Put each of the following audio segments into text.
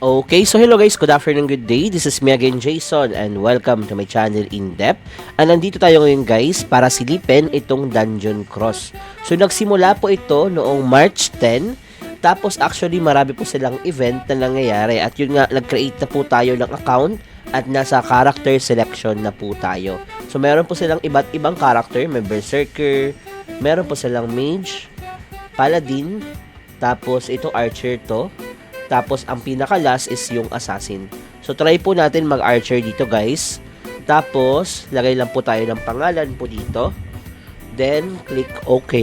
Okay, so hello guys, good afternoon, good day. This is me again, Jason, and welcome to my channel In Depth. And nandito tayo ngayon guys para silipin itong Dungeon Cross. So nagsimula po ito noong March 10. Tapos actually marami po silang event na nangyayari. At yun nga, nag-create na po tayo ng account at nasa character selection na po tayo. So meron po silang iba't ibang character. May Berserker, meron po silang Mage, Paladin, tapos ito Archer to. Tapos, ang pinaka-last is yung assassin. So, try po natin mag-archer dito, guys. Tapos, lagay lang po tayo ng pangalan po dito. Then, click OK.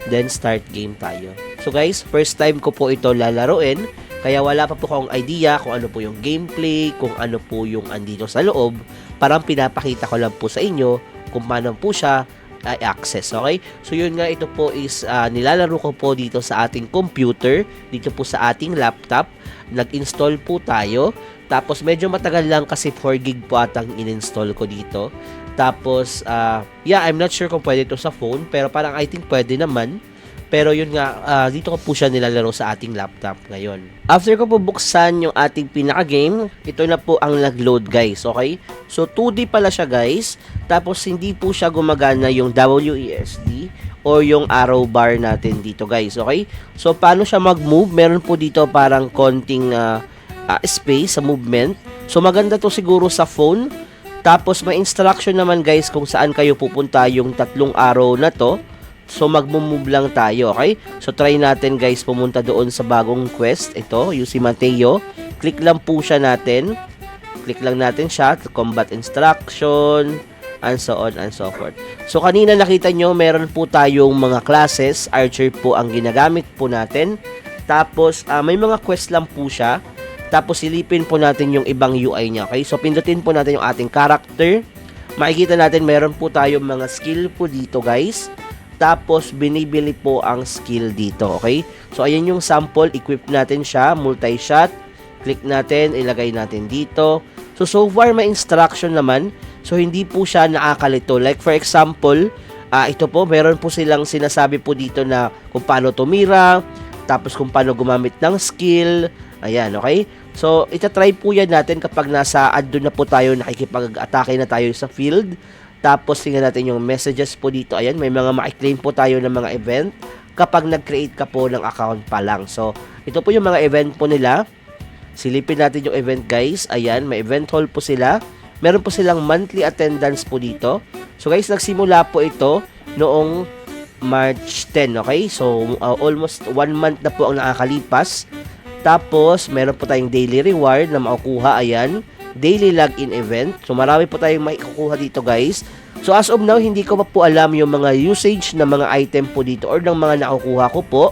Then, start game tayo. So, guys, first time ko po ito lalaroin. Kaya wala pa po akong idea kung ano po yung gameplay, kung ano po yung andito sa loob. Parang pinapakita ko lang po sa inyo kung paano po siya access, okay? So yun nga, ito po is nilalaro ko po dito sa ating computer, dito po sa ating laptop. Nag-install po tayo. Tapos medyo matagal lang kasi 4 gig po atang in-install ko dito. Tapos yeah, I'm not sure kung pwede ito sa phone, pero parang I think pwede naman. Pero yun nga, dito ko po siya nilalaro sa ating laptop ngayon. After ko po buksan yung ating pinaka-game, ito na po ang nag-load guys, okay? So 2D pala siya guys, tapos hindi po siya gumagana yung WESD o yung arrow bar natin dito guys, okay? So paano siya mag-move? Meron po dito parang konting space sa movement. So maganda to siguro sa phone. Tapos may instruction naman guys kung saan kayo pupunta yung tatlong arrow na to. So, mag-move lang tayo, okay? So, try natin guys pumunta doon sa bagong quest. Ito, yung si Mateo. Click lang po siya natin. Click lang natin siya. Combat instruction, and so on and so forth. So, kanina nakita nyo, meron po tayong mga classes. Archer po ang ginagamit po natin. Tapos, may mga quest lang po siya. Tapos, silipin po natin yung ibang UI niya, okay? So, pindutin po natin yung ating character. Makikita natin, meron po tayong mga skill po dito, guys. Tapos, binibili po ang skill dito, okay? So, ayan yung sample. Equip natin siya. Multi-shot. Click natin. Ilagay natin dito. So far, may instruction naman. So, hindi po siya nakakalito. Like, for example, ito po, meron po silang sinasabi po dito na kung paano tumira. Tapos, kung paano gumamit ng skill. Ayan, okay? So, itatry po yan natin kapag nasa doon na po tayo, nakikipag-atake na tayo sa field. Tapos, tingnan natin yung messages po dito. Ayan, may mga ma-claim po tayo ng mga event kapag nag-create ka po ng account pa lang. So, ito po yung mga event po nila. Silipin natin yung event, guys. Ayan, may event hall po sila. Meron po silang monthly attendance po dito. So, guys, nagsimula po ito noong March 10, okay? So, almost 1 month na po ang nakakalipas. Tapos, meron po tayong daily reward na makukuha. Ayan, daily login event. So, marami po tayong maikukuha dito, guys. So, as of now, hindi ko pa po alam yung mga usage ng mga item po dito or ng mga nakukuha ko po.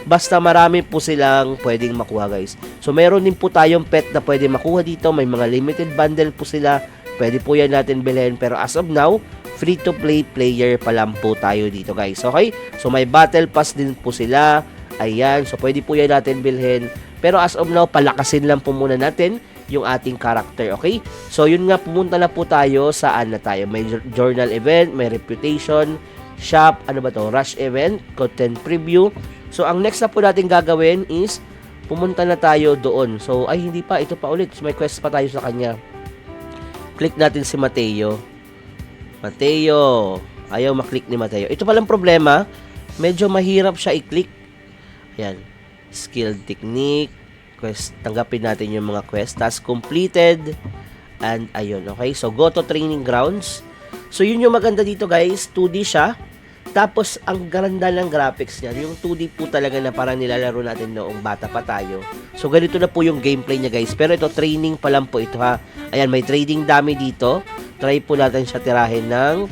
Basta marami po silang pwedeng makuha, guys. So, meron din po tayong pet na pwede makuha dito. May mga limited bundle po sila. Pwede po yan natin bilhin. Pero as of now, free-to-play player pa lang po tayo dito, guys. Okay? So, may battle pass din po sila. Ayan. So, pwede po yan natin bilhin. Pero as of now, palakasin lang po muna natin yung ating character, okay? So, yun nga, pumunta na po tayo saan na tayo. May journal event, may reputation, shop, ano ba to? Rush event, content preview. So, ang next na po natin gagawin is, pumunta na tayo doon. So, ay, hindi pa, ito pa ulit. So, may quest pa tayo sa kanya. Click natin si Mateo. Mateo. Ayaw maklik ni Mateo. Ito palang problema, medyo mahirap siya i-click. Ayan. Skill technique. Quest, tanggapin natin yung mga quest. Task completed. And ayun, okay? So, go to training grounds. So, yun yung maganda dito, guys. 2D siya. Tapos, ang ganda ng graphics niya. Yung 2D po talaga na parang nilalaro natin noong bata pa tayo. So, ganito na po yung gameplay niya, guys. Pero ito, training pa lang po ito, ha? Ayan, may trading dummy dito. Try po natin siya tirahin ng...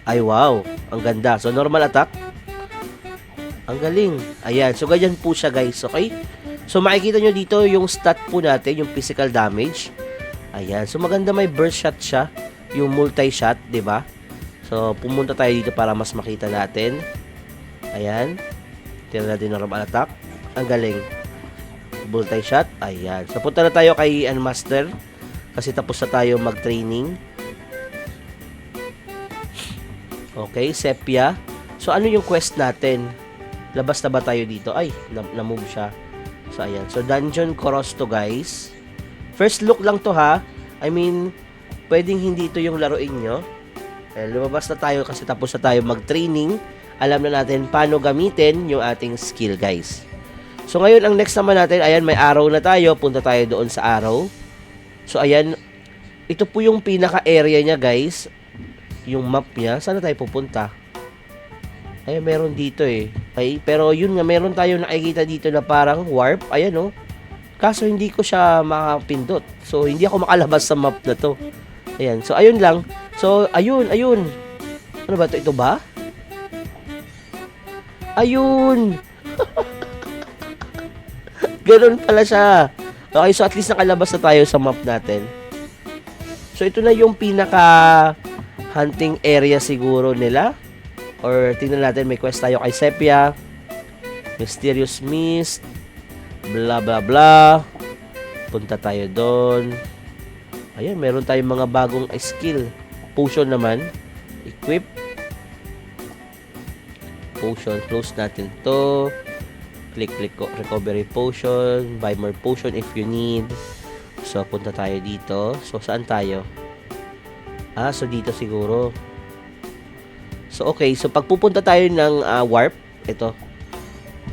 Ay, wow. Ang ganda. So, normal attack. Ang galing. Ayan. So, ganyan po siya, guys. Okay? So, makikita nyo dito yung stat po natin, yung physical damage. Ayan. So, maganda may burst shot siya. Yung multi-shot, ba diba? So, pumunta tayo dito para mas makita natin. Ayan. Tira natin ng normal attack. Ang galing. Multi-shot. Ayan. So, punta na tayo kay Master. Kasi tapos na tayo mag-training. Okay, Sepia. So, ano yung quest natin? Labas na ba tayo dito? Ay, na-move siya. So, ayan. So, Dungeon Cross to, guys. First look lang to, ha. I mean, pwedeng hindi ito yung laruin nyo. Lumabas na tayo kasi tapos na tayo mag-training. Alam na natin paano gamitin yung ating skill, guys. So, ngayon, ang next naman natin, ayan, may arrow na tayo. Punta tayo doon sa arrow. So, ayan, ito po yung pinaka-area niya, guys. Yung map niya. Saan na tayo pupunta? Ayan, meron dito eh. Okay? Pero yun nga, meron tayo nakikita dito na parang warp. Ayan, oh. Kaso, hindi ko siya makapindot. So, hindi ako makalabas sa map na to. Ayan. So, ayun lang. So, ayun. Ano ba to? Ito ba? Ayun! Ganun pala siya. Okay, so at least nakalabas na tayo sa map natin. So, ito na yung pinaka-hunting area siguro nila. Or, tingnan natin, may quest tayo kay Sepia. Mysterious Mist. Blah, blah, blah. Punta tayo doon. Ayan, meron tayong mga bagong skill. Potion naman. Equip. Potion. Close natin to. Click recovery potion. Buy more potion if you need. So, punta tayo dito. So, saan tayo? So dito siguro. So, okay. So, pag pupunta tayo ng warp, ito.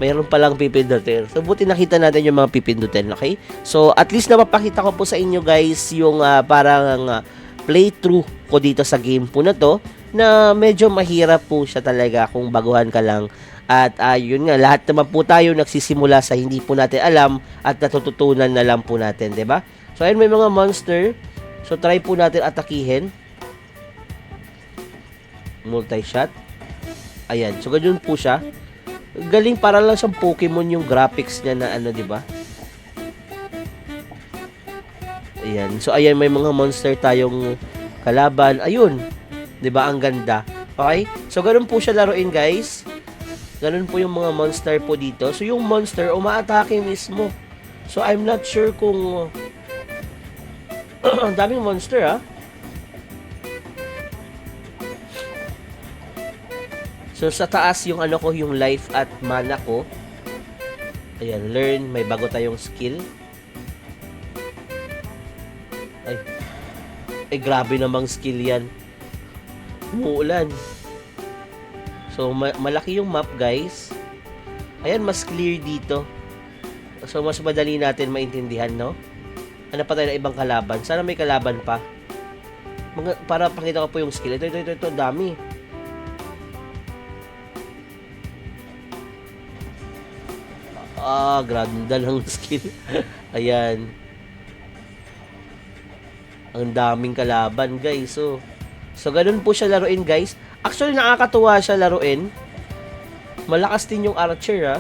Mayroon palang pipindutin. So, buti nakita natin yung mga pipindutin, okay? So, at least na mapakita ko po sa inyo, guys, yung parang playthrough ko dito sa game po na to, na medyo mahirap po siya talaga kung baguhan ka lang. At yun nga, lahat naman po tayo nagsisimula sa hindi po natin alam at natututunan na lang po natin, 'di ba? So, ayun, may mga monster. So, try po natin atakihin. Multi-shot. Ayan. So, ganyan po siya. Galing, para lang siyang Pokemon yung graphics niya na ano, 'di ba? Ayan. So, ayan, may mga monster tayong kalaban. Ayun. 'Di ba? Ang ganda. Okay? So, ganun po siya laruin, guys. Ganun po yung mga monster po dito. So, yung monster, umaatake mismo. So, I'm not sure kung ang daming monster, ha? So, sa taas yung ano ko, yung life at mana ko. Ayan, learn. May bago tayong skill. Ay, grabe namang skill yan. Umuulan. So, malaki yung map, guys. Ayan, mas clear dito. So, mas madali natin maintindihan, no? Ano pa tayo na ibang kalaban? Sana may kalaban pa. Para pakita ko po yung skill. Ito, dami. Ganda ng skill. Ayan. Ang daming kalaban, guys. So, ganun po siya laruin, guys. Actually, nakakatuwa siya laruin. Malakas din yung archer, ha?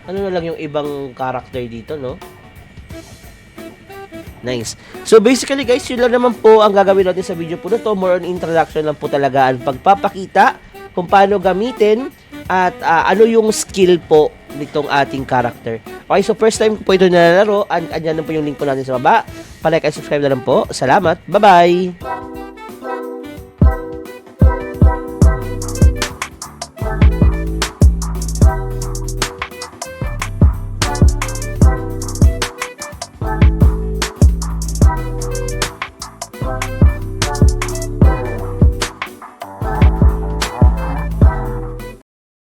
Ano na lang yung ibang character dito, no? Nice. So, basically, guys, yun lang naman po ang gagawin natin sa video po na to. More on introduction lang po talaga ang pagpapakita kung paano gamitin at ano yung skill po nitong ating character. Okay, so first time ko po ito nalalaro. Andyan na po yung link po natin sa baba. Pa-like and subscribe na lang po. Salamat. Bye-bye!